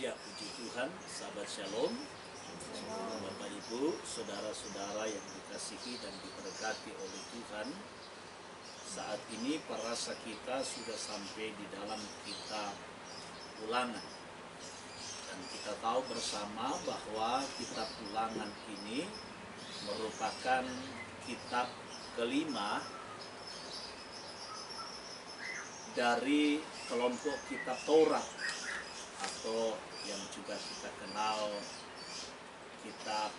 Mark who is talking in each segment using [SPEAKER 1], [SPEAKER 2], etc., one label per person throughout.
[SPEAKER 1] Ya, puji Tuhan, sahabat Shalom, Bapak Ibu, saudara-saudara yang dikasihi dan diberkati oleh Tuhan. Saat ini perasa kita sudah sampai di dalam kitab Ulangan. Dan kita tahu bersama bahwa kitab Ulangan ini merupakan kitab kelima dari kelompok kitab Taurat, atau yang juga kita kenal kitab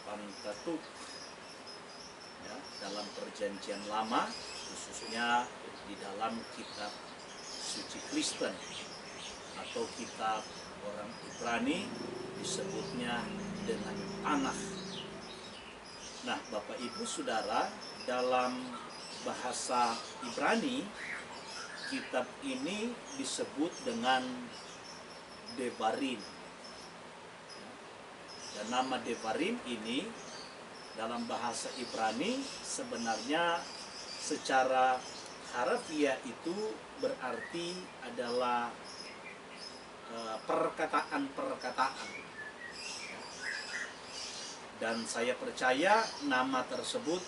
[SPEAKER 1] Pentateuch ya, dalam perjanjian lama, khususnya di dalam kitab suci Kristen atau kitab orang Ibrani disebutnya dengan Tanakh. Nah, Bapak Ibu Saudara, dalam bahasa Ibrani kitab ini disebut dengan Devarim. Dan nama Devarim ini dalam bahasa Ibrani sebenarnya secara harfiah itu berarti adalah perkataan-perkataan. Dan saya percaya nama tersebut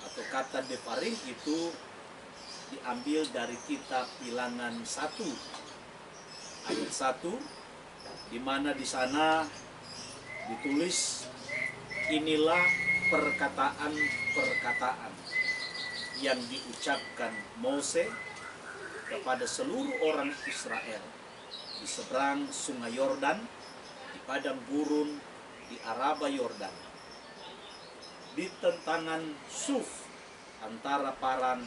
[SPEAKER 1] atau kata Devarim itu diambil dari kitab Bilangan 1 ayat 1, di mana di sana ditulis, inilah perkataan-perkataan yang diucapkan Mose kepada seluruh orang Israel di seberang sungai Yordan, di padang gurun, di Araba Yordan, di tentangan Suf antara Paran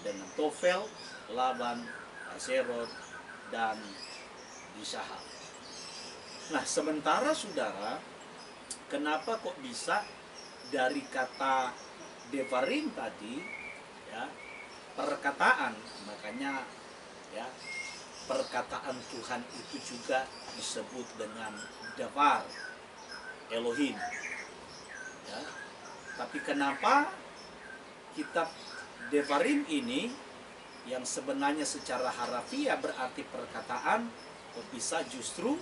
[SPEAKER 1] dengan Tofel, Laban, Hazerot, dan Dishahab. Nah, sementara saudara, kenapa kok bisa dari kata Devarim tadi, ya, perkataan, makanya ya perkataan Tuhan itu juga disebut dengan Devar, Elohim. Ya. Tapi kenapa kitab Devarim ini yang sebenarnya secara harfiah berarti perkataan, kok bisa justru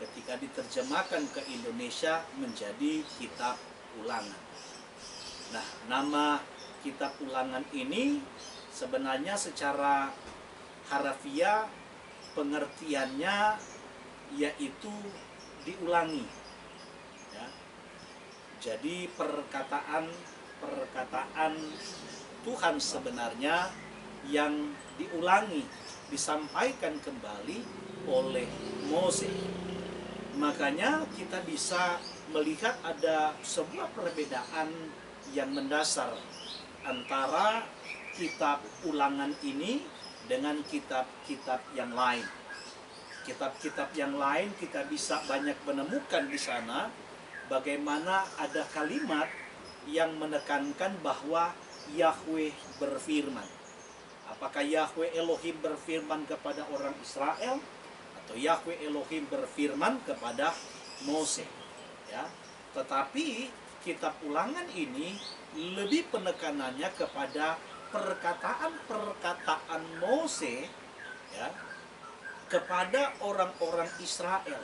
[SPEAKER 1] ketika diterjemahkan ke Indonesia menjadi kitab Ulangan. Nah, nama kitab Ulangan ini sebenarnya secara harfiah pengertiannya yaitu diulangi. Ya. Jadi perkataan Tuhan sebenarnya yang diulangi, disampaikan kembali oleh Mose. Makanya kita bisa melihat ada sebuah perbedaan yang mendasar antara kitab Ulangan ini dengan kitab-kitab yang lain. Kitab-kitab yang lain kita bisa banyak menemukan di sana bagaimana ada kalimat yang menekankan bahwa Yahweh berfirman. Apakah Yahweh Elohim berfirman kepada orang Israel atau Yahweh Elohim berfirman kepada Mose? Ya, tetapi kitab Ulangan ini lebih penekanannya kepada perkataan-perkataan Mose, ya, kepada orang-orang Israel,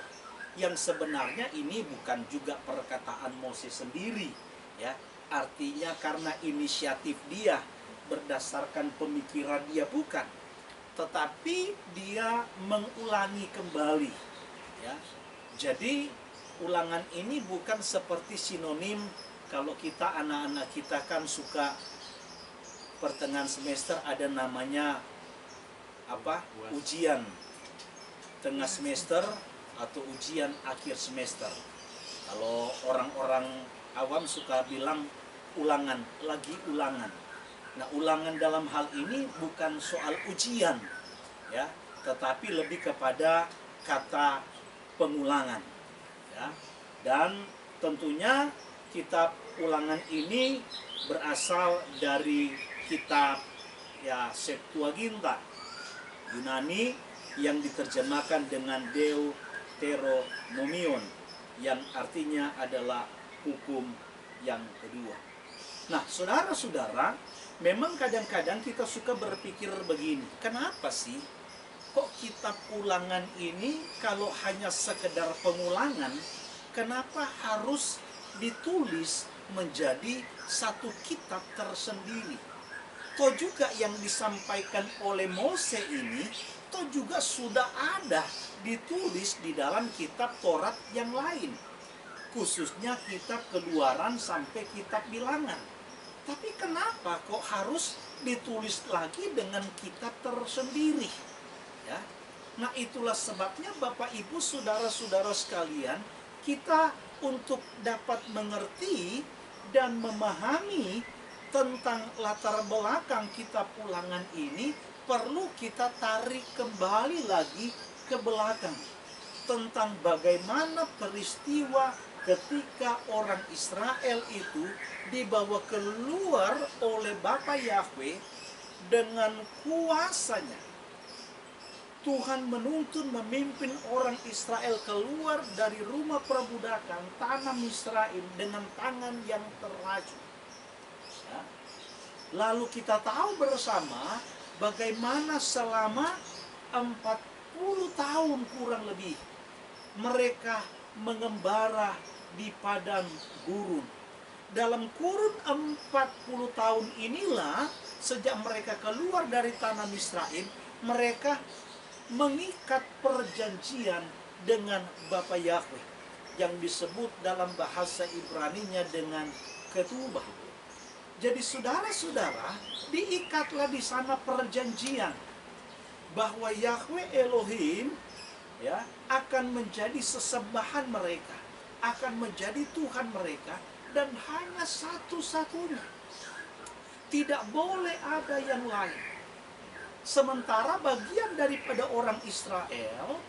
[SPEAKER 1] yang sebenarnya ini bukan juga perkataan Mose sendiri, ya. Artinya karena inisiatif dia, berdasarkan pemikiran dia bukan, tetapi dia mengulangi kembali. Ya. Jadi Ulangan ini bukan seperti sinonim kalau kita anak-anak kita kan suka pertengahan semester ada namanya apa? Ujian tengah semester atau ujian akhir semester. Kalau orang-orang awam suka bilang ulangan, lagi ulangan. Nah, ulangan dalam hal ini bukan soal ujian, ya, tetapi lebih kepada kata pengulangan, ya. Dan tentunya kitab Ulangan ini berasal dari kitab ya Septuaginta Yunani yang diterjemahkan dengan Deuteronomion, yang artinya adalah hukum yang kedua. Nah, saudara-saudara, memang kadang-kadang kita suka berpikir begini, kenapa sih kok kitab ulangan ini kalau hanya sekedar pengulangan, kenapa harus ditulis menjadi satu kitab tersendiri? Toh juga yang disampaikan oleh Mose ini, toh juga sudah ada ditulis di dalam kitab Taurat yang lain, khususnya kitab Keluaran sampai kitab Bilangan. Tapi kenapa kok harus ditulis lagi dengan kitab tersendiri? Ya. Nah, itulah sebabnya Bapak Ibu saudara-saudara sekalian, kita untuk dapat mengerti dan memahami tentang latar belakang kitab ulangan ini, perlu kita tarik kembali lagi ke belakang tentang bagaimana peristiwa ketika orang Israel itu dibawa keluar oleh Bapa Yahweh dengan kuasanya. Tuhan menuntun memimpin orang Israel keluar dari rumah perbudakan tanah Misraim dengan tangan yang terrajut. Ya. Lalu kita tahu bersama bagaimana selama 40 tahun kurang lebih mereka mengembara di padang gurun. Dalam kurun 40 tahun inilah, sejak mereka keluar dari tanah Misraim, mereka mengikat perjanjian dengan Bapa Yahweh yang disebut dalam bahasa Ibraninya dengan ketubah. Jadi saudara-saudara, diikatlah di sana perjanjian bahwa Yahweh Elohim ya akan menjadi sesembahan mereka, akan menjadi Tuhan mereka, dan hanya satu-satunya. Tidak boleh ada yang lain. Sementara bagian daripada orang Israel,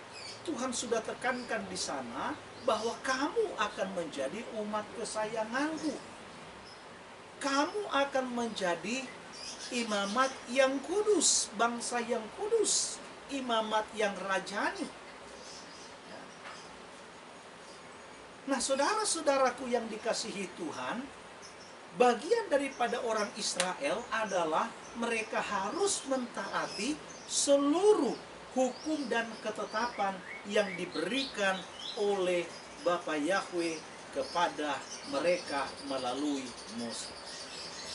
[SPEAKER 1] Tuhan sudah tekankan di sana bahwa kamu akan menjadi umat kesayanganku. Kamu akan menjadi imamat yang kudus, bangsa yang kudus, imamat yang rajani. Nah, saudara-saudaraku yang dikasihi Tuhan, bagian daripada orang Israel adalah mereka harus mentaati seluruh hukum dan ketetapan yang diberikan oleh Bapa Yahweh kepada mereka melalui Mose.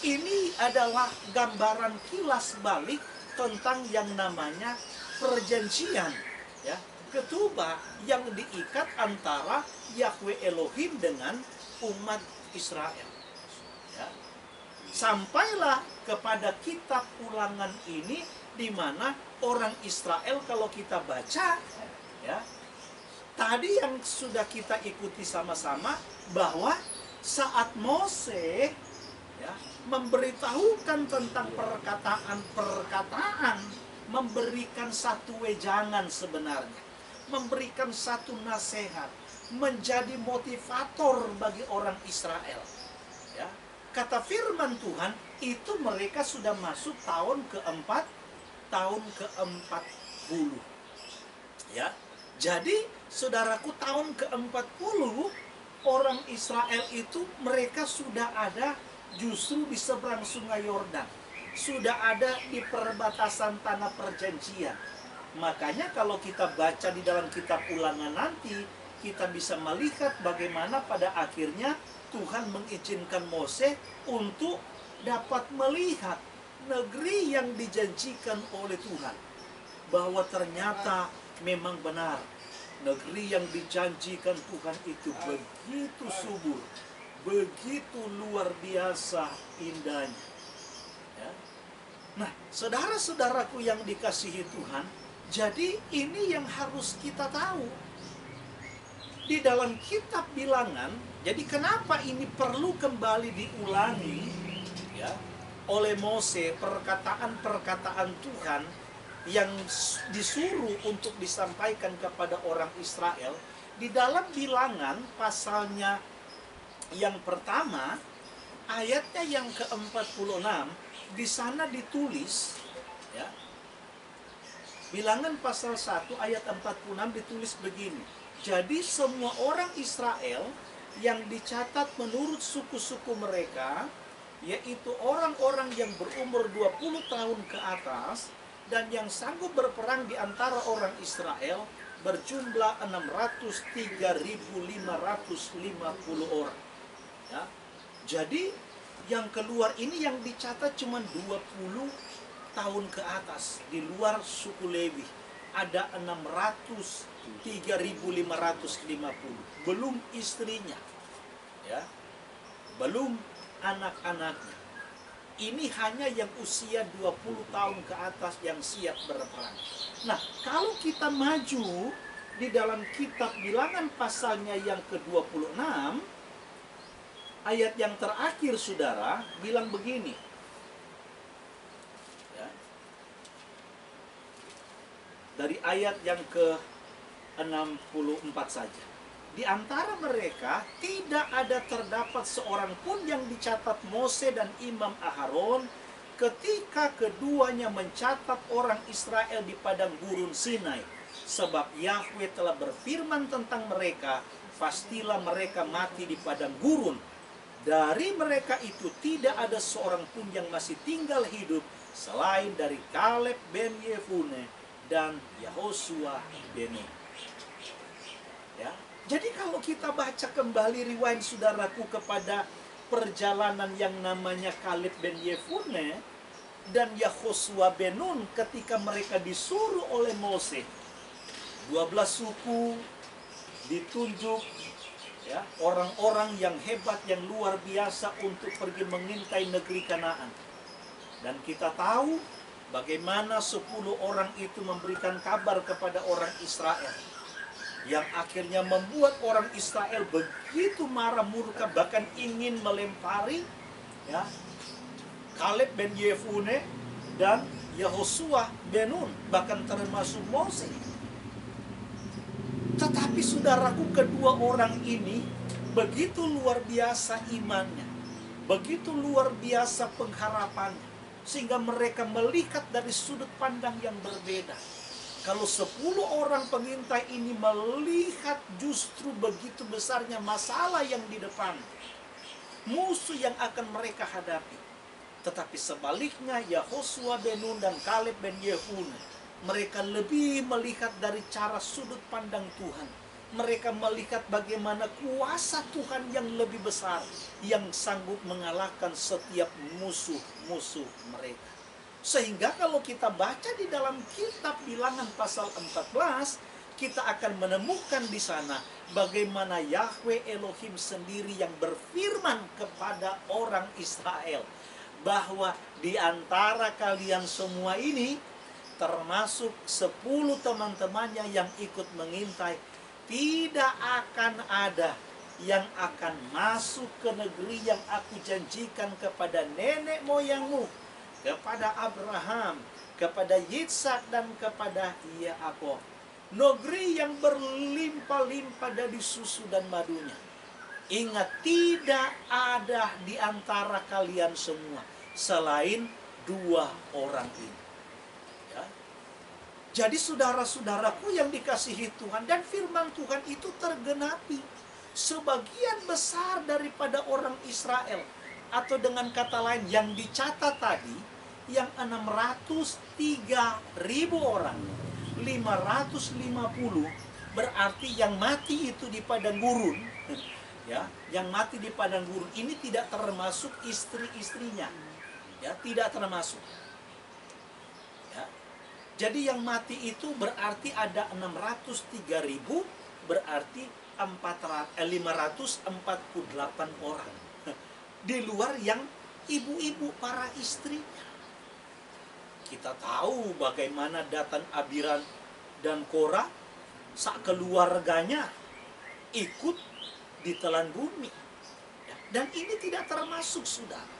[SPEAKER 1] Ini adalah gambaran kilas balik tentang yang namanya perjanjian, ya, ketubah yang diikat antara Yahweh Elohim dengan umat Israel. Ya. Sampailah kepada kitab ulangan ini, di mana orang Israel kalau kita baca, ya, tadi yang sudah kita ikuti sama-sama bahwa saat Mose ya memberitahukan tentang perkataan-perkataan, memberikan satu wejangan sebenarnya, memberikan satu nasihat, menjadi motivator bagi orang Israel. Ya, kata firman Tuhan itu mereka sudah masuk tahun keempat, tahun ke-40. Ya, jadi saudaraku, tahun ke-40 orang Israel itu mereka sudah ada justru di seberang sungai Yordan, sudah ada di perbatasan tanah perjanjian. Makanya kalau kita baca di dalam kitab ulangan nanti, kita bisa melihat bagaimana pada akhirnya Tuhan mengizinkan Mose untuk dapat melihat negeri yang dijanjikan oleh Tuhan, bahwa ternyata memang benar negeri yang dijanjikan Tuhan itu begitu subur, begitu luar biasa indahnya. Ya. Nah, saudara-saudaraku yang dikasihi Tuhan, jadi ini yang harus kita tahu di dalam kitab Bilangan. Jadi kenapa ini perlu kembali diulangi ya oleh Mose, perkataan-perkataan Tuhan yang disuruh untuk disampaikan kepada orang Israel di dalam Bilangan pasalnya yang pertama, ayatnya yang ke-46, di sana ditulis ya. Bilangan pasal 1 ayat 46 ditulis begini. Jadi semua orang Israel yang dicatat menurut suku-suku mereka, yaitu orang-orang yang berumur 20 tahun ke atas, dan yang sanggup berperang di antara orang Israel berjumlah 603.550 orang. Ya. Jadi yang keluar ini yang dicatat cuma 20 tahun ke atas di luar suku Lewi. Ada 603.550, belum istrinya, ya, belum anak-anaknya. Ini hanya yang usia 20 tahun ke atas yang siap berperang. Nah, kalau kita maju di dalam kitab Bilangan pasalnya yang ke-26, ayat yang terakhir, saudara, bilang begini. Ya. Dari ayat yang ke-64 saja. Di antara mereka tidak ada terdapat seorang pun yang dicatat Mose dan Imam Aharon ketika keduanya mencatat orang Israel di padang gurun Sinai. Sebab Yahweh telah berfirman tentang mereka, pastilah mereka mati di padang gurun. Dari mereka itu tidak ada seorang pun yang masih tinggal hidup selain dari Kaleb ben Yefune dan Yahosua bin Nun. Ya. Jadi kalau kita baca kembali riwayat saudaraku kepada perjalanan yang namanya Kaleb ben Yefune dan Yahosua bin Nun ketika mereka disuruh oleh Mose, 12 suku ditunjuk, ya, orang-orang yang hebat, yang luar biasa untuk pergi mengintai negeri Kanaan. Dan kita tahu bagaimana 10 orang itu memberikan kabar kepada orang Israel, yang akhirnya membuat orang Israel begitu marah murka, bahkan ingin melempari, ya, Kaleb ben Yefune dan Yahosua bin Nun, bahkan termasuk Mose. Tetapi saudaraku, kedua orang ini begitu luar biasa imannya, begitu luar biasa pengharapannya, sehingga mereka melihat dari sudut pandang yang berbeda. Kalau 10 orang pengintai ini melihat justru begitu besarnya masalah yang di depan, musuh yang akan mereka hadapi. Tetapi sebaliknya Yahosua bin Nun dan Kaleb bin Yefune, mereka lebih melihat dari cara sudut pandang Tuhan. Mereka melihat bagaimana kuasa Tuhan yang lebih besar, yang sanggup mengalahkan setiap musuh-musuh mereka. Sehingga kalau kita baca di dalam kitab Bilangan pasal 14, kita akan menemukan di sana bagaimana Yahweh Elohim sendiri yang berfirman kepada orang Israel, bahwa di antara kalian semua ini, termasuk 10 teman-temannya yang ikut mengintai, tidak akan ada yang akan masuk ke negeri yang aku janjikan kepada nenek moyangmu, kepada Abraham, kepada Yitzhak, dan kepada Yaakov. Negeri yang berlimpah-limpah dari susu dan madunya. Ingat, tidak ada di antara kalian semua selain 2 orang ini. Jadi saudara-saudaraku yang dikasihi Tuhan, dan firman Tuhan itu tergenapi. Sebagian besar daripada orang Israel, atau dengan kata lain yang dicatat tadi, yang 603.000 orang, 550 berarti yang mati itu di padang gurun, ya, yang mati di padang gurun ini tidak termasuk istri-istrinya, ya, tidak termasuk. Jadi yang mati itu berarti ada 603.000, berarti 548 orang. Di luar yang ibu-ibu, para istri. Kita tahu bagaimana Datan, Abiram, dan Korah, sak keluarganya ikut ditelan bumi. Dan ini tidak termasuk, saudara.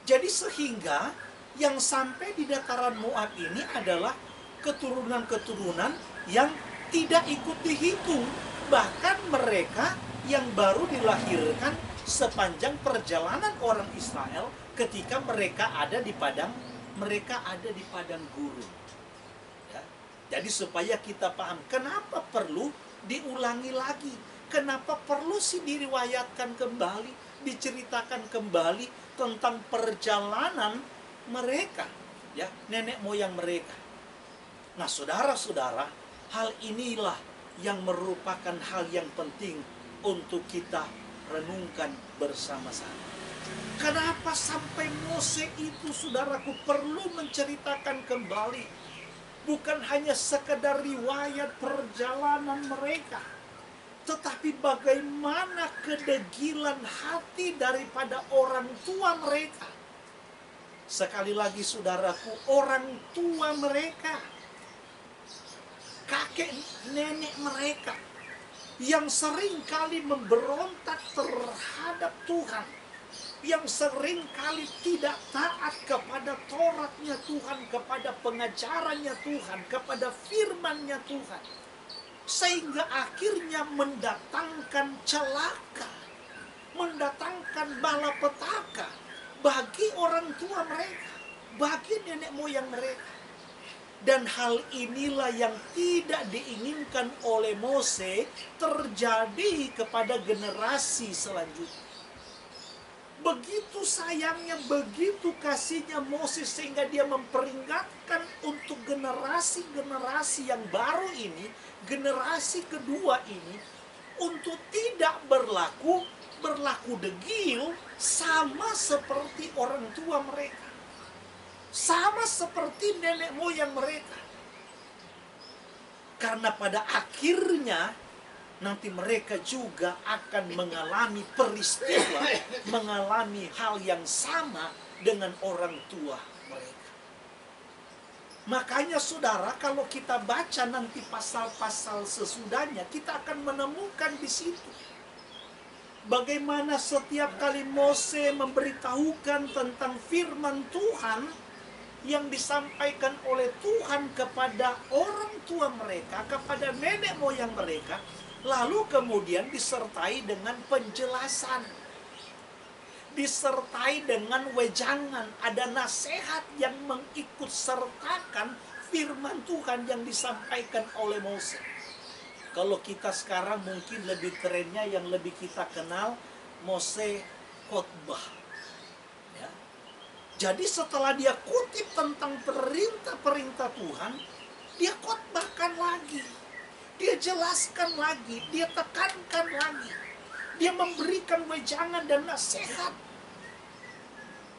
[SPEAKER 1] Jadi sehingga yang sampai di dataran Moab ini adalah keturunan-keturunan yang tidak ikut dihitung. Bahkan mereka yang baru dilahirkan sepanjang perjalanan orang Israel ketika mereka ada di padang gurun. Ya. Jadi supaya kita paham kenapa perlu diulangi lagi, kenapa perlu sih diriwayatkan kembali, diceritakan kembali tentang perjalanan mereka. ya, nenek moyang mereka. Nah, saudara-saudara, hal inilah yang merupakan hal yang penting untuk kita renungkan bersama-sama. Kenapa sampai Mose itu, saudaraku, perlu menceritakan kembali? Bukan hanya sekedar riwayat perjalanan mereka, tetapi bagaimana kedegilan hati daripada orang tua mereka. Sekali lagi, saudaraku, orang tua mereka, kakek nenek mereka, yang sering kali memberontak terhadap Tuhan, yang sering kali tidak taat kepada Tauratnya Tuhan, kepada pengajarannya Tuhan, kepada firman-Nya Tuhan, sehingga akhirnya mendatangkan celaka, mendatangkan malapetaka bagi orang tua mereka, bagi nenek moyang mereka. Dan hal inilah yang tidak diinginkan oleh Mose terjadi kepada generasi selanjutnya. Begitu sayangnya, begitu kasihnya Mose, sehingga dia memperingatkan untuk generasi-generasi yang baru ini, generasi kedua ini, untuk tidak berlaku degil sama seperti orang tua mereka, sama seperti nenek moyang mereka. Karena pada akhirnya nanti mereka juga akan mengalami peristiwa, mengalami hal yang sama dengan orang tua mereka. Makanya saudara, kalau kita baca nanti pasal-pasal sesudahnya, kita akan menemukan di situ bagaimana setiap kali Mose memberitahukan tentang firman Tuhan yang disampaikan oleh Tuhan kepada orang tua mereka, kepada nenek moyang mereka, lalu kemudian disertai dengan penjelasan, disertai dengan wejangan, ada nasihat yang mengikut sertakan firman Tuhan yang disampaikan oleh Mose. Kalau kita sekarang mungkin lebih kerennya, yang lebih kita kenal, Mose khotbah. Ya. Jadi setelah dia kutip tentang perintah-perintah Tuhan, dia khotbahkan lagi. Dia jelaskan lagi, dia tekankan lagi. Dia memberikan wejangan dan nasihat.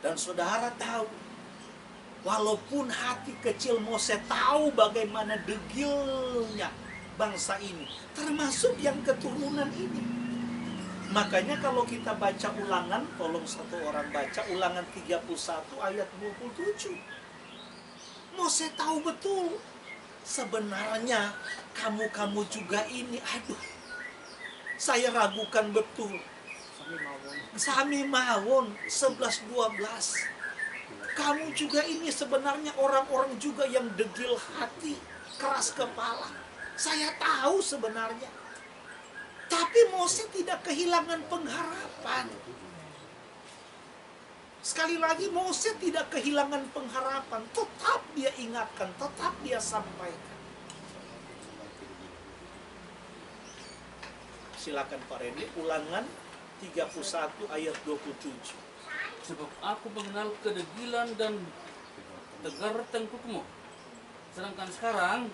[SPEAKER 1] Dan saudara tahu, walaupun hati kecil Mose tahu bagaimana degilnya bangsa ini, termasuk yang keturunan ini. Makanya kalau kita baca Ulangan, tolong satu orang baca Ulangan 31 ayat 27. Mose tahu betul, sebenarnya kamu juga ini, aduh, saya ragukan betul. Sami mawon 11-12. Kamu juga ini sebenarnya orang-orang juga yang degil hati, keras kepala. Saya tahu sebenarnya. Tapi Mose tidak kehilangan pengharapan. Sekali lagi, Mose tidak kehilangan pengharapan. Tetap dia ingatkan, tetap dia sampaikan. Silakan Pak Randy, Ulangan 31 ayat 27.
[SPEAKER 2] Sebab aku mengenal kedegilan dan tegar tengkukmu. Sedangkan sekarang,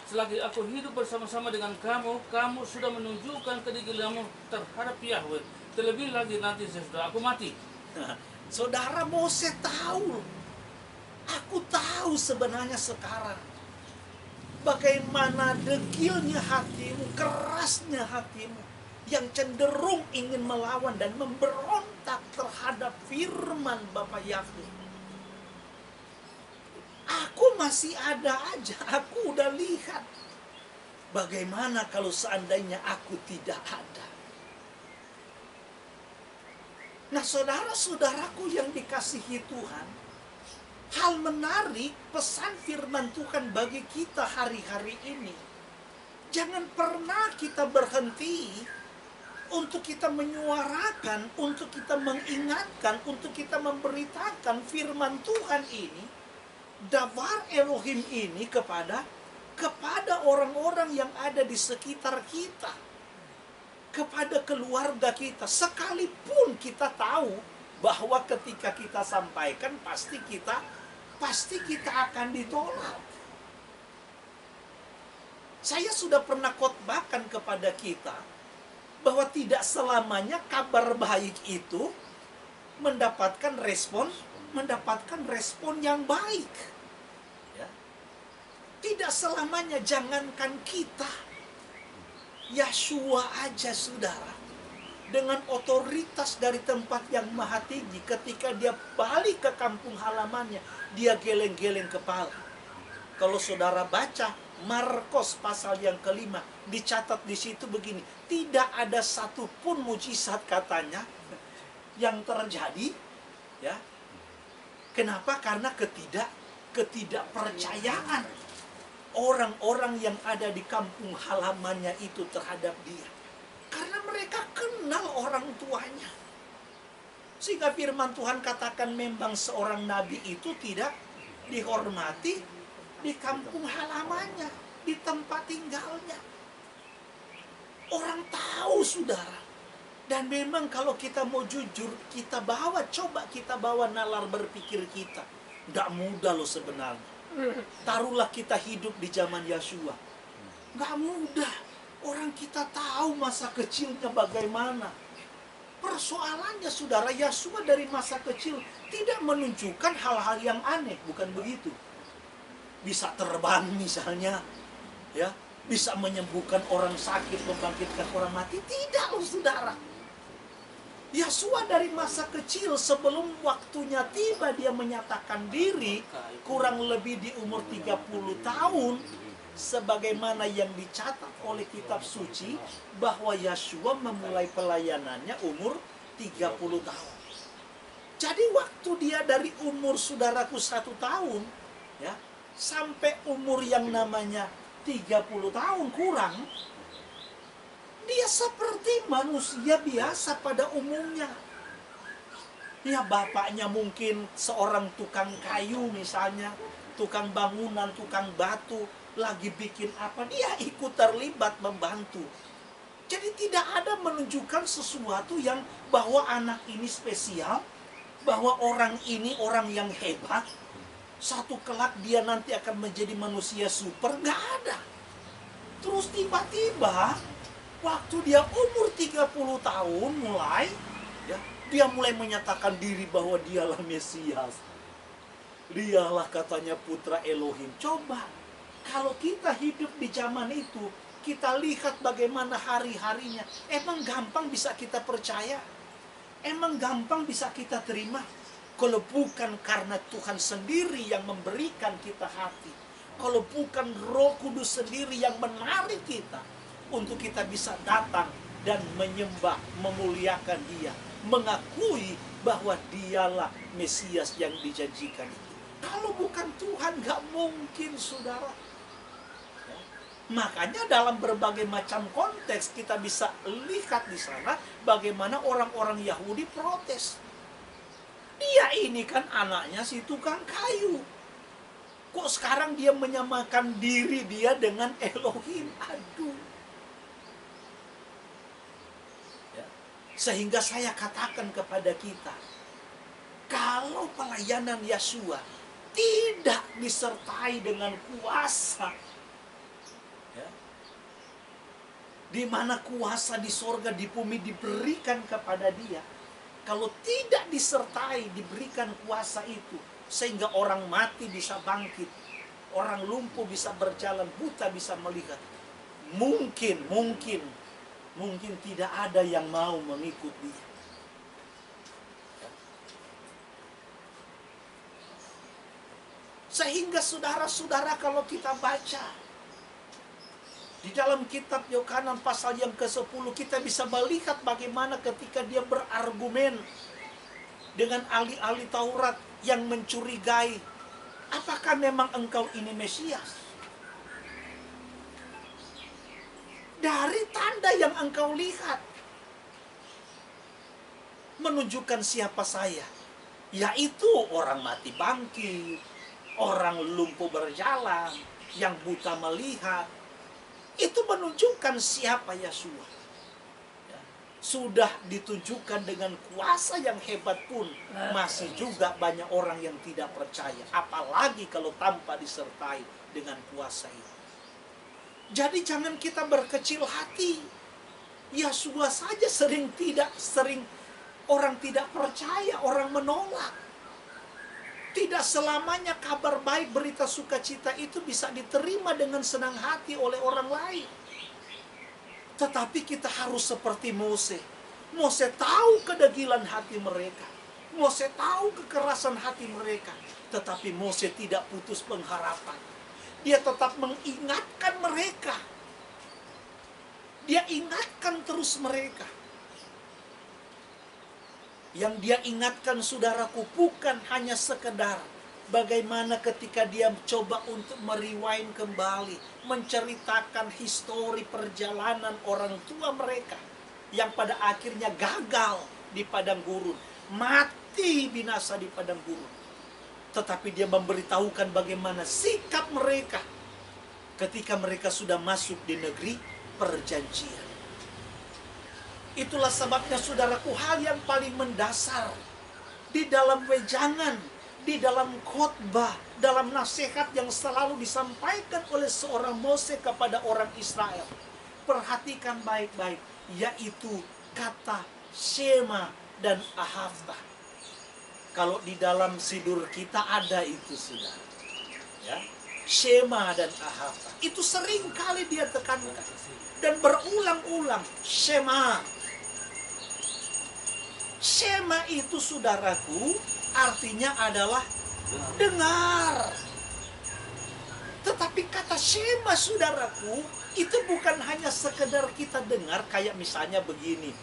[SPEAKER 2] selagi aku hidup bersama-sama dengan kamu, kamu sudah menunjukkan kedegilanmu terhadap Yahweh. Terlebih lagi nanti sesudah aku mati.
[SPEAKER 1] Nah, saudara, Mose tahu. Aku tahu sebenarnya sekarang bagaimana degilnya hatimu, kerasnya hatimu, yang cenderung ingin melawan dan memberontak terhadap firman Bapa Yahweh. Aku masih ada aja, aku udah lihat. Bagaimana kalau seandainya aku tidak ada? Nah, saudara-saudaraku yang dikasihi Tuhan, hal menarik pesan firman Tuhan bagi kita hari-hari ini. Jangan pernah kita berhenti untuk kita menyuarakan, untuk kita mengingatkan, untuk kita memberitakan firman Tuhan ini, Dabar Elohim ini kepada orang-orang yang ada di sekitar kita, kepada keluarga kita. Sekalipun kita tahu bahwa ketika kita sampaikan pasti kita
[SPEAKER 3] pasti kita akan ditolak. Saya sudah pernah khotbahkan kepada kita bahwa tidak selamanya kabar baik itu mendapatkan respon yang baik. Ya. Tidak selamanya, jangankan kita, Yeshua aja saudara, dengan otoritas dari tempat yang maha tinggi, ketika dia balik ke kampung halamannya, dia geleng-geleng kepala. Kalau saudara baca Markus pasal yang ke-5, dicatat di situ begini, tidak ada satupun mujizat katanya yang terjadi, ya. Kenapa? Karena ketidakpercayaan orang-orang yang ada di kampung halamannya itu terhadap dia. Karena mereka kenal orang tuanya. Sehingga firman Tuhan katakan memang seorang nabi itu tidak dihormati di kampung halamannya, di tempat tinggalnya. Orang tahu saudara. Dan memang kalau kita mau jujur, coba kita bawa nalar berpikir kita. Nggak mudah loh sebenarnya. Taruhlah kita hidup di zaman Yeshua. Nggak mudah. Orang kita tahu masa kecilnya bagaimana. Persoalannya saudara, Yeshua dari masa kecil tidak menunjukkan hal-hal yang aneh. Bukan begitu. Bisa terbang misalnya. Ya, bisa menyembuhkan orang sakit, membangkitkan orang mati. Tidak loh saudara. Yeshua dari masa kecil sebelum waktunya tiba dia menyatakan diri kurang lebih di umur 30 tahun, sebagaimana yang dicatat oleh kitab suci bahwa Yeshua memulai pelayanannya umur 30 tahun. Jadi waktu dia dari umur saudaraku 1 tahun ya sampai umur yang namanya 30 tahun kurang, dia seperti manusia biasa pada umumnya. Ya, bapaknya mungkin seorang tukang kayu misalnya, tukang bangunan, tukang batu, lagi bikin apa, dia ikut terlibat membantu. Jadi tidak ada menunjukkan sesuatu yang bahwa anak ini spesial, bahwa orang ini orang yang hebat, satu kelak dia nanti akan menjadi manusia super, nggak ada. Terus tiba-tiba waktu dia umur 30 tahun mulai, ya, dia mulai menyatakan diri bahwa dialah Mesias. Dialah katanya putra Elohim. Coba, kalau kita hidup di zaman itu, kita lihat bagaimana hari-harinya. Emang gampang bisa kita percaya? Emang gampang bisa kita terima? Kalau bukan karena Tuhan sendiri yang memberikan kita hati. Kalau bukan Roh Kudus sendiri yang menarik kita untuk kita bisa datang dan menyembah, memuliakan Dia, mengakui bahwa Dialah Mesias yang dijanjikan itu. Kalau bukan Tuhan, gak mungkin, saudara. Ya. Makanya dalam berbagai macam konteks kita bisa lihat di sana bagaimana orang-orang Yahudi protes. Dia ini kan anaknya si tukang kayu. Kok sekarang dia menyamakan diri dia dengan Elohim? Aduh. Sehingga saya katakan kepada kita, kalau pelayanan Yeshua tidak disertai dengan kuasa, ya, di mana kuasa di sorga, di bumi diberikan kepada dia, kalau tidak disertai, diberikan kuasa itu, sehingga orang mati bisa bangkit, orang lumpuh bisa berjalan, buta bisa melihat, mungkin tidak ada yang mau mengikut dia. Sehingga saudara-saudara kalau kita baca di dalam kitab Yohanan pasal yang ke-10, kita bisa melihat bagaimana ketika dia berargumen dengan ahli-ahli Taurat yang mencurigai, apakah memang engkau ini Mesias? Dari tanda yang engkau lihat menunjukkan siapa saya, yaitu orang mati bangkit, orang lumpuh berjalan, yang buta melihat. Itu menunjukkan siapa Yeshua. Ya. sudah ditunjukkan dengan kuasa yang hebat pun, masih juga banyak orang yang tidak percaya. Apalagi kalau tanpa disertai dengan kuasa itu. Jadi jangan kita berkecil hati. Yosua saja sering orang tidak percaya, orang menolak. Tidak selamanya kabar baik, berita sukacita itu bisa diterima dengan senang hati oleh orang lain. Tetapi kita harus seperti Mose. Mose tahu kedegilan hati mereka. Mose tahu kekerasan hati mereka. Tetapi Mose tidak putus pengharapan. Dia tetap mengingatkan mereka. Dia ingatkan terus mereka. Yang dia ingatkan, saudaraku, bukan hanya sekedar bagaimana ketika dia coba untuk merewind kembali, menceritakan histori perjalanan orang tua mereka yang pada akhirnya gagal di padang gurun, mati binasa di padang gurun. Tetapi dia memberitahukan bagaimana sikap mereka ketika mereka sudah masuk di negeri perjanjian. Itulah sebabnya, saudaraku, hal yang paling mendasar di dalam wejangan, di dalam khotbah, dalam nasihat yang selalu disampaikan oleh seorang Mose kepada orang Israel. Perhatikan baik-baik, yaitu kata Shema dan Ahavta. Kalau di dalam sidur kita ada itu, saudara. Ya, Shema dan Ahavta. Itu sering kali dia tekankan. Dan berulang-ulang, Shema. Shema itu, saudaraku, artinya adalah dengar. Tetapi kata Shema, saudaraku, itu bukan hanya sekedar kita dengar. Kayak misalnya begini,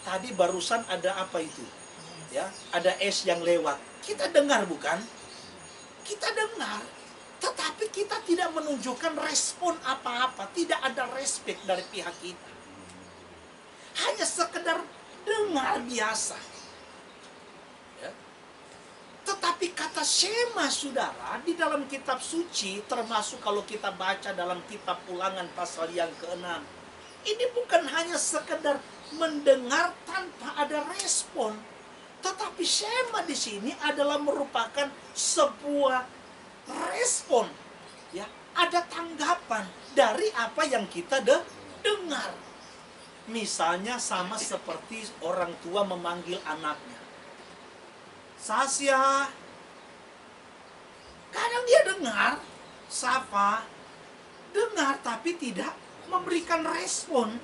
[SPEAKER 3] tadi barusan ada apa itu? Ya, ada es yang lewat. Kita dengar bukan? Kita dengar. Tetapi kita tidak menunjukkan respon apa-apa. Tidak ada respek dari pihak kita. Hanya sekedar dengar biasa. Ya. Tetapi kata Shema, saudara, di dalam kitab suci, termasuk kalau kita baca dalam kitab Ulangan pasal yang ke-6, ini bukan hanya sekedar mendengar tanpa ada respon. Tetapi Shema di sini adalah merupakan sebuah respon. Ya, ada tanggapan dari apa yang kita dengar. Misalnya sama seperti orang tua memanggil anaknya. Sasya. Kadang dia dengar, sapa, dengar tapi tidak memberikan respon.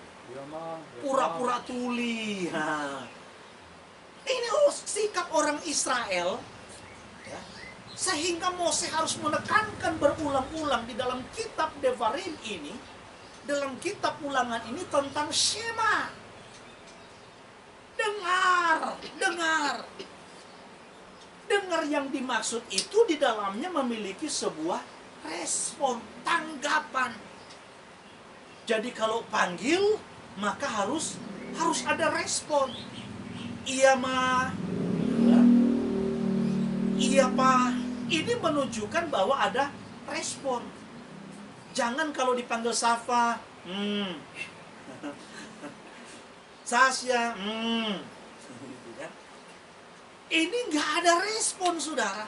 [SPEAKER 3] Pura-pura tuli. Nah, ini sikap orang Israel. Ya. Sehingga Mose harus menekankan berulang-ulang di dalam kitab Devarim ini, dalam kitab Ulangan ini, tentang Shema. Dengar, dengar. Dengar yang dimaksud itu di dalamnya memiliki sebuah respon, tanggapan. Jadi kalau panggil, maka harus ada respon. Iya ma, iya pa. Ini menunjukkan bahwa ada respon. Jangan kalau dipanggil Safa, Sasya, ini nggak ada respon, saudara.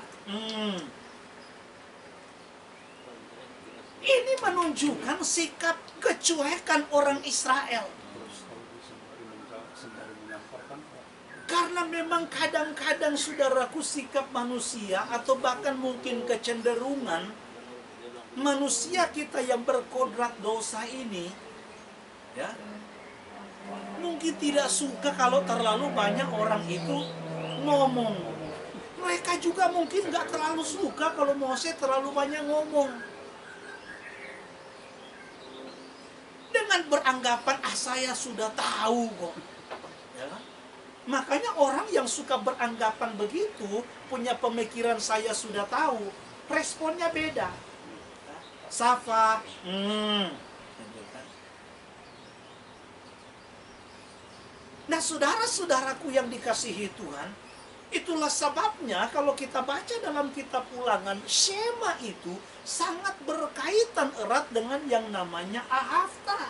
[SPEAKER 3] Ini menunjukkan sikap kecuekan orang Israel. Karena memang kadang-kadang, saudaraku, sikap manusia atau bahkan mungkin kecenderungan manusia kita yang berkodrat dosa ini, ya, mungkin tidak suka kalau terlalu banyak orang itu ngomong. Mereka juga mungkin nggak terlalu suka kalau Mose terlalu banyak ngomong. Dengan beranggapan, saya sudah tahu kok. Ya. Makanya orang yang suka beranggapan begitu, punya pemikiran saya sudah tahu, responnya beda. Safa, Nah, saudara-saudaraku yang dikasihi Tuhan, itulah sebabnya kalau kita baca dalam kitab Ulangan, Shema itu sangat berkaitan erat dengan yang namanya Ahavta.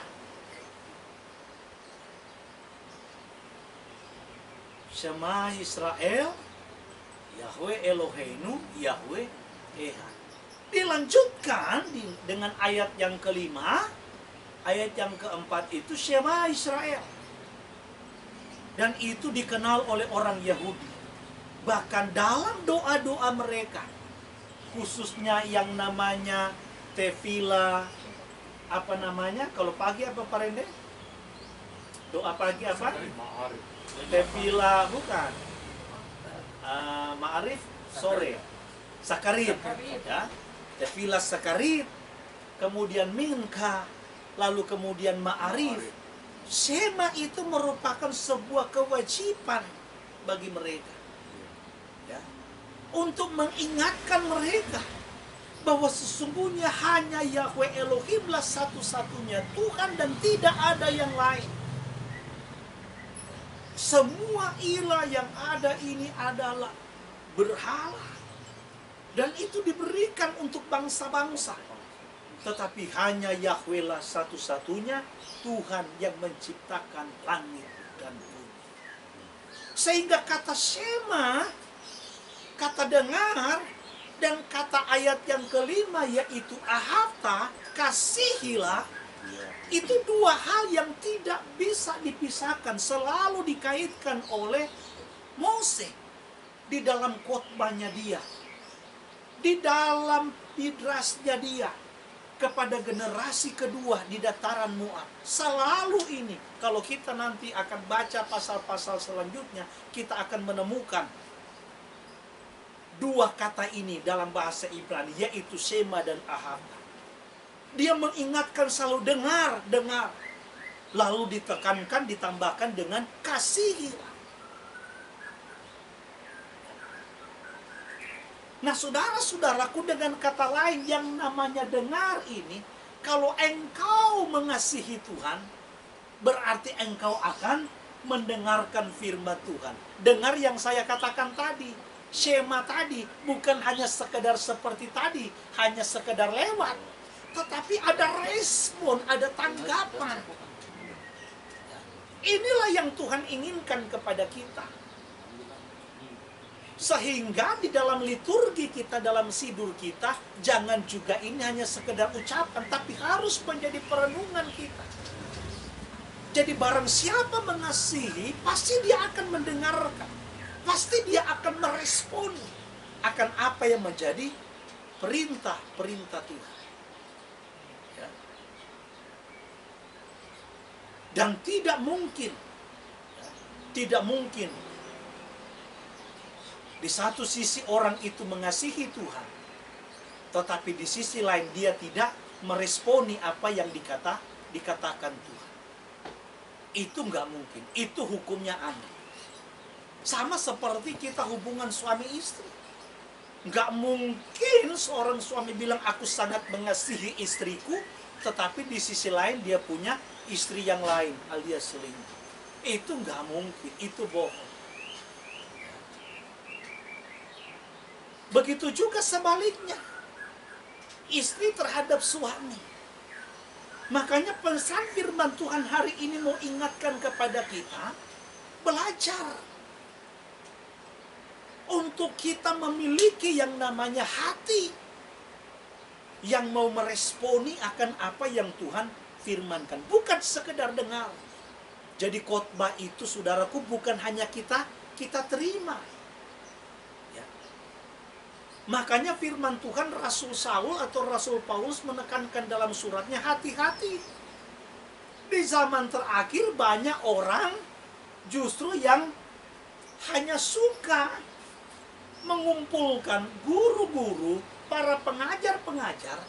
[SPEAKER 3] Shema Israel, Yahweh Eloheinu, Yahweh Ehad. Dilanjutkan dengan ayat yang kelima, ayat yang keempat itu Shema Israel. Dan itu dikenal oleh orang Yahudi. Bahkan dalam doa-doa mereka, khususnya yang namanya tefila, apa namanya? Kalau pagi apa Pak Rende? Doa pagi apa? Tefila bukan. Ma'arif sore. Sakarit, ya. Tefila sakarit, kemudian minka, lalu kemudian ma'arif. Shema itu merupakan sebuah kewajiban bagi mereka, ya, untuk mengingatkan mereka bahwa sesungguhnya hanya Yahweh Elohimlah satu-satunya Tuhan dan tidak ada yang lain. Semua ilah yang ada ini adalah berhala. Dan itu diberikan untuk bangsa-bangsa. Tetapi hanya Yahweh lah satu-satunya Tuhan yang menciptakan langit dan bumi. Sehingga kata Shema, kata dengar, dan kata ayat yang kelima yaitu Ahavta, kasihilah, itu dua hal yang tidak bisa dipisahkan, selalu dikaitkan oleh Mose di dalam khotbahnya dia, di dalam midrasnya dia kepada generasi kedua di dataran Moab. Selalu ini, kalau kita nanti akan baca pasal-pasal selanjutnya, kita akan menemukan dua kata ini dalam bahasa Ibrani, yaitu Shema dan Ahavta. Dia mengingatkan selalu dengar, dengar. Lalu ditekankan, ditambahkan dengan kasihilah. Nah, saudara-saudaraku, dengan kata lain yang namanya dengar ini, kalau engkau mengasihi Tuhan, berarti engkau akan mendengarkan firman Tuhan. Dengar yang saya katakan tadi, Shema tadi, bukan hanya sekedar seperti tadi, hanya sekedar lewat. Tetapi ada respon, ada tanggapan. Inilah yang Tuhan inginkan kepada kita. Sehingga di dalam liturgi kita, dalam sidur kita, jangan juga ini hanya sekedar ucapan, tapi harus menjadi perenungan kita. Jadi barang siapa mengasihi, pasti dia akan mendengarkan. Pasti dia akan merespon akan apa yang menjadi perintah-perintah Tuhan. Dan tidak mungkin di satu sisi orang itu mengasihi Tuhan, tetapi di sisi lain dia tidak meresponi apa yang dikatakan Tuhan. Itu nggak mungkin. Itu hukumnya aneh. Sama seperti kita hubungan suami istri. Nggak mungkin seorang suami bilang aku sangat mengasihi istriku, tetapi di sisi lain dia punya istri yang lain alias selingkuh. Itu nggak mungkin, itu bohong. Begitu juga sebaliknya, istri terhadap suami. Makanya pesan firman Tuhan hari ini mau ingatkan kepada kita, belajar untuk kita memiliki yang namanya hati yang mau meresponi akan apa yang Tuhan firmankan, bukan sekedar dengar. Jadi khotbah itu, saudaraku, bukan hanya kita terima. Ya. Makanya firman Tuhan, Rasul Saul atau Rasul Paulus menekankan dalam suratnya, hati-hati. Di zaman terakhir banyak orang justru yang hanya suka mengumpulkan guru-guru, para pengajar-pengajar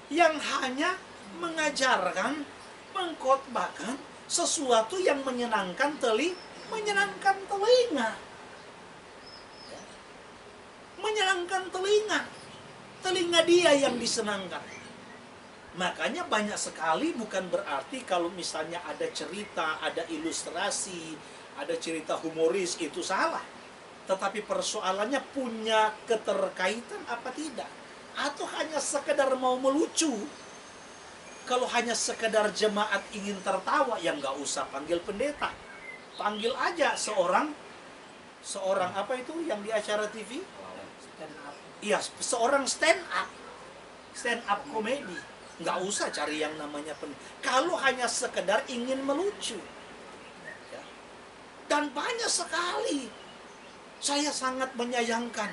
[SPEAKER 3] yang hanya mengajarkan, mengkhotbahkan sesuatu yang menyenangkan telinga. Menyenangkan telinga dia yang disenangkan. Makanya banyak sekali, bukan berarti kalau misalnya ada cerita, ada ilustrasi, ada cerita humoris itu salah. Tetapi persoalannya punya keterkaitan apa tidak? Atau hanya sekedar mau melucu? Kalau hanya sekedar jemaat ingin tertawa, ya nggak usah panggil pendeta. Panggil aja seorang seorang apa itu yang di acara TV?
[SPEAKER 4] Stand up.
[SPEAKER 3] Iya, seorang stand up komedi. Nggak usah cari yang namanya kalau hanya sekedar ingin melucu. Ya. Dan banyak sekali. Saya sangat menyayangkan.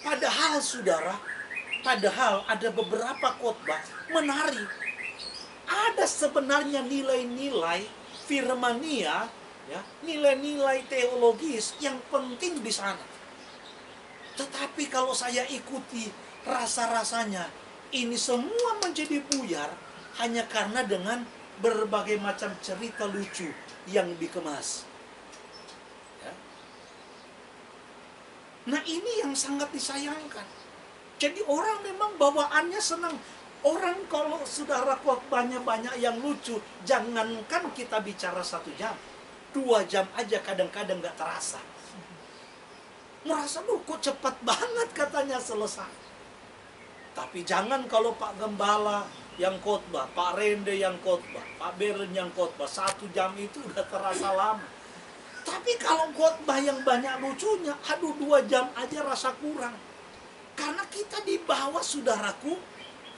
[SPEAKER 3] Padahal saudara, ada beberapa khotbah menarik. Ada sebenarnya nilai-nilai firmania, ya, nilai-nilai teologis yang penting di sana. Tetapi kalau saya ikuti rasa-rasanya, ini semua menjadi buyar hanya karena dengan berbagai macam cerita lucu yang dikemas. Ya. Nah, ini yang sangat disayangkan. Jadi orang memang bawaannya senang. Orang kalau saudara khotbahnya banyak yang lucu, jangankan kita bicara 1 jam, 2 jam aja kadang-kadang nggak terasa. Merasa, kok cepat banget katanya selesai. Tapi jangan kalau Pak Gembala yang khotbah, Pak Rende yang khotbah, Pak Beren yang khotbah, 1 jam itu udah terasa lama. Tapi kalau khotbah yang banyak lucunya, 2 jam aja rasa kurang. Karena kita di bawah, saudaraku,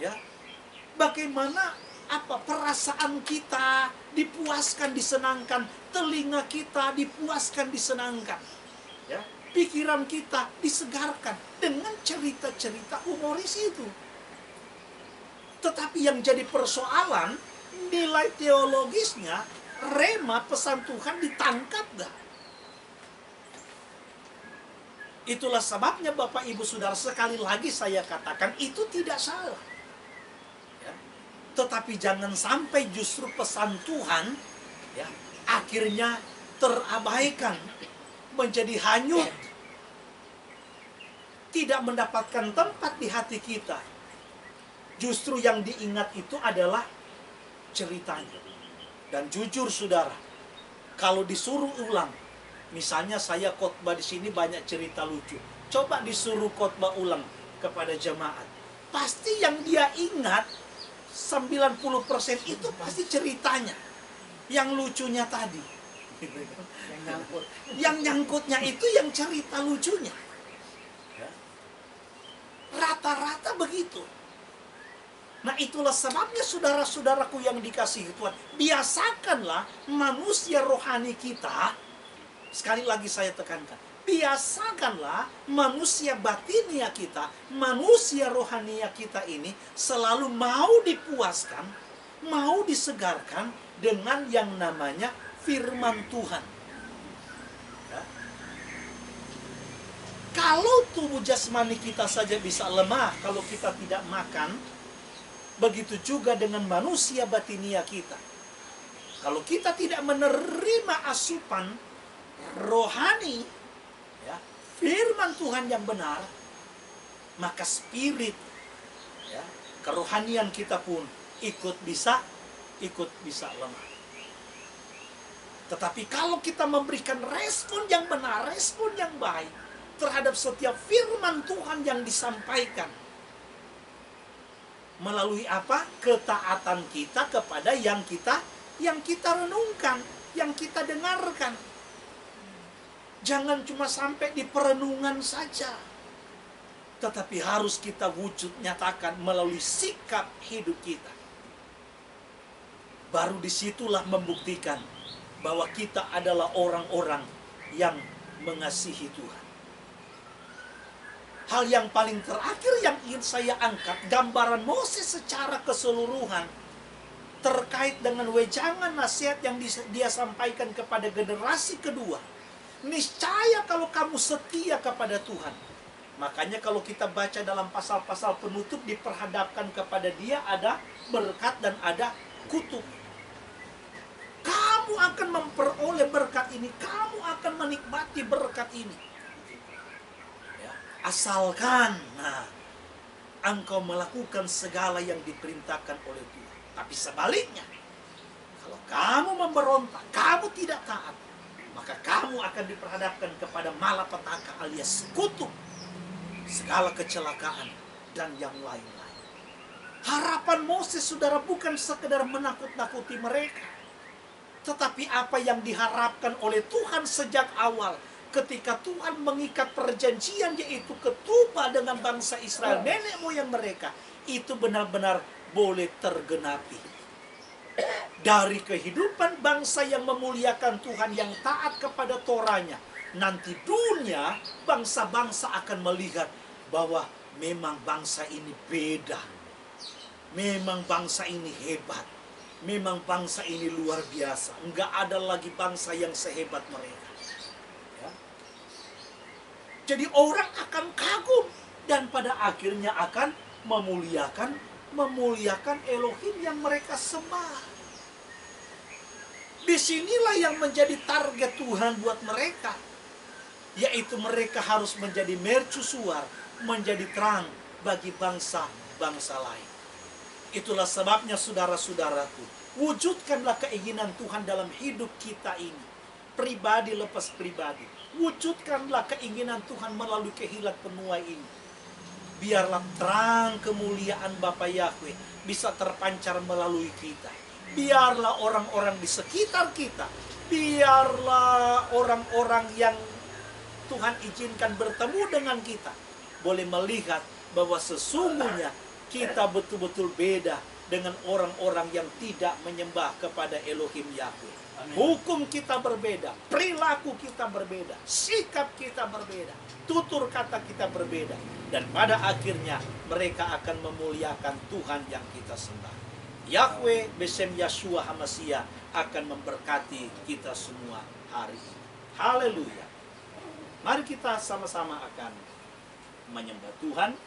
[SPEAKER 3] ya, bagaimana perasaan kita dipuaskan, disenangkan, telinga kita dipuaskan, disenangkan, ya, pikiran kita disegarkan dengan cerita-cerita humoris itu. Tetapi yang jadi persoalan, nilai teologisnya, rema pesan Tuhan ditangkap gak? Itulah sebabnya Bapak Ibu Saudara, sekali lagi saya katakan itu tidak salah. Ya. Tetapi jangan sampai justru pesan Tuhan, ya, akhirnya terabaikan, menjadi hanyut, tidak mendapatkan tempat di hati kita. Justru yang diingat itu adalah ceritanya. Dan jujur saudara, kalau disuruh ulang, misalnya saya khotbah di sini banyak cerita lucu, coba disuruh khotbah ulang kepada jemaat, pasti yang dia ingat 90% itu pasti ceritanya, yang lucunya tadi. Yang nyangkutnya itu yang cerita lucunya. Rata-rata begitu. Nah, itulah sebabnya saudara-saudaraku yang dikasihi Tuhan, biasakanlah manusia rohani kita, sekali lagi saya tekankan, biasakanlah manusia batinia kita, manusia rohania kita ini selalu mau dipuaskan, mau disegarkan dengan yang namanya firman Tuhan. Ya. Kalau tubuh jasmani kita saja bisa lemah kalau kita tidak makan, begitu juga dengan manusia batinia kita. Kalau kita tidak menerima asupan rohani, ya, firman Tuhan yang benar, maka spirit, ya, kerohanian kita pun ikut bisa lemah. Tetapi kalau kita memberikan respon yang benar, respon yang baik terhadap setiap firman Tuhan yang disampaikan, melalui apa? Ketaatan kita kepada yang kita renungkan, yang kita dengarkan. Jangan cuma sampai di perenungan saja, tetapi harus kita wujud nyatakan melalui sikap hidup kita. Baru disitulah membuktikan bahwa kita adalah orang-orang yang mengasihi Tuhan. Hal yang paling terakhir yang ingin saya angkat, gambaran Moses secara keseluruhan terkait dengan wejangan nasihat yang dia sampaikan kepada generasi kedua. Niscaya kalau kamu setia kepada Tuhan. Makanya kalau kita baca dalam pasal-pasal penutup, diperhadapkan kepada dia ada berkat dan ada kutuk. Kamu akan memperoleh berkat ini, kamu akan menikmati berkat ini, ya, asalkan engkau melakukan segala yang diperintahkan oleh Tuhan. Tapi sebaliknya, kalau kamu memberontak, kamu tidak taat, maka kamu akan diperhadapkan kepada malapetaka alias kutuk, segala kecelakaan dan yang lain-lain. Harapan Moses, saudara, bukan sekedar menakut-nakuti mereka, tetapi apa yang diharapkan oleh Tuhan sejak awal, ketika Tuhan mengikat perjanjian yaitu ketubah dengan bangsa Israel, nenek moyang mereka, itu benar-benar boleh tergenapi. Dari kehidupan bangsa yang memuliakan Tuhan, yang taat kepada Toranya, nanti dunia, bangsa-bangsa akan melihat bahwa memang bangsa ini beda. Memang bangsa ini hebat. Memang bangsa ini luar biasa. Enggak ada lagi bangsa yang sehebat mereka. Ya. Jadi orang akan kagum dan pada akhirnya akan memuliakan Elohim yang mereka sembah. Disinilah yang menjadi target Tuhan buat mereka, yaitu mereka harus menjadi mercusuar, menjadi terang bagi bangsa-bangsa lain. Itulah sebabnya saudara-saudaraku, wujudkanlah keinginan Tuhan dalam hidup kita ini. Pribadi lepas pribadi. Wujudkanlah keinginan Tuhan melalui kehilat penuai ini. Biarlah terang kemuliaan Bapa Yahweh bisa terpancar melalui kita. Biarlah orang-orang di sekitar kita, biarlah orang-orang yang Tuhan izinkan bertemu dengan kita, boleh melihat bahwa sesungguhnya kita betul-betul beda dengan orang-orang yang tidak menyembah kepada Elohim Yahweh. Hukum kita berbeda, perilaku kita berbeda, sikap kita berbeda, tutur kata kita berbeda. Dan pada akhirnya mereka akan memuliakan Tuhan yang kita sembah. Yahweh besem Yeshua HaMashiach akan memberkati kita semua hari ini. Haleluya. Mari kita sama-sama akan menyembah Tuhan.